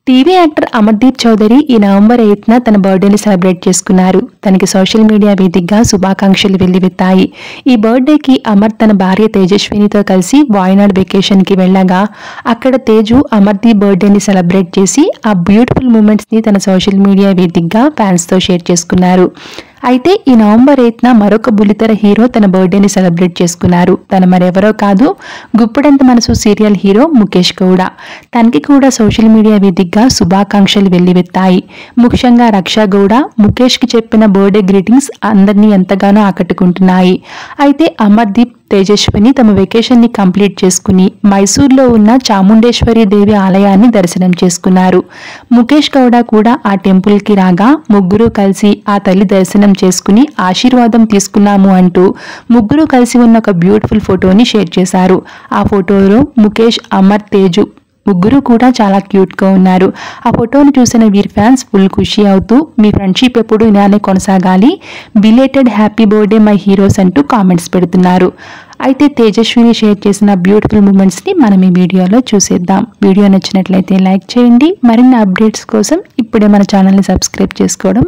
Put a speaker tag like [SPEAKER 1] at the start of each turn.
[SPEAKER 1] TV actor Amardeep Chowdary ఈ November 8న తన బర్త్డేని celebrate చేసుకున్నారు. తనకి సోషల్ మీడియా వేదికగా శుభాకాంక్షలు వెల్లువెత్తాయి. ఈ బర్త్డేకి అమర్ తన భార్య తేజస్వినితో కలిసి వాయనాడ్ వెకేషన్కి వెళ్ళగా అక్కడ తేజు అమర్దీప్ బర్త్డేని సెలబ్రేట్ చేసి ఆ బ్యూటిఫుల్ మూమెంట్స్ని తన సోషల్ మీడియా వేదికగా ఫ్యాన్స్తో షేర్ చేసుకున్నారు. అయితే ఈ నవంబర్ 8న మరొక బుల్లితెర హీరో తన బర్త్డేని సెలబ్రేట్ చేసుకున్నారు. తన మరెవరో కాదు, గుప్పడంత మనసు సీరియల్ హీరో ముఖేష్ గౌడ. తనకి కూడా సోషల్ మీడియా వేదికగా శుభాకాంక్షలు వెల్లువెత్తాయి. ముఖ్యంగా రక్షా గౌడ ముఖేష్కి చెప్పిన బర్త్డే గ్రీటింగ్స్ అందరినీ ఎంతగానో ఆకట్టుకుంటున్నాయి. అయితే అమర్దీప్, తేజస్విని తమ వెకేషన్ని కంప్లీట్ చేసుకుని మైసూర్లో ఉన్న చాముండేశ్వరి దేవి ఆలయాన్ని దర్శనం చేసుకున్నారు. ముఖేష్ గౌడ కూడా ఆ టెంపుల్కి రాగా ముగ్గురు కలిసి ఆ తల్లి దర్శనం చేసుకుని ఆశీర్వాదం తీసుకున్నాము అంటూ ముగ్గురు కలిసి ఉన్న ఒక బ్యూటిఫుల్ ఫోటోని షేర్ చేశారు. ఆ ఫోటోలో ముఖేష్, అమర్, తేజు ముగ్గురు కూడా చాలా క్యూట్గా ఉన్నారు. ఆ ఫోటోను చూసిన వీరి ఫ్యాన్స్ ఫుల్ ఖుషి అవుతూ మీ ఫ్రెండ్షిప్ ఎప్పుడు ఇలానే కొనసాగాలి, belated happy birthday my heroes అంటూ కామెంట్స్ పెడుతున్నారు. అయితే తేజస్విని షేర్ చేసిన బ్యూటిఫుల్ మూమెంట్స్ని మనం ఈ వీడియోలో చూసేద్దాం. వీడియో నచ్చినట్లయితే లైక్ చేయండి. మరిన్ని అప్డేట్స్ కోసం ఇప్పుడే మన ఛానల్ని సబ్స్క్రైబ్ చేసుకోవడం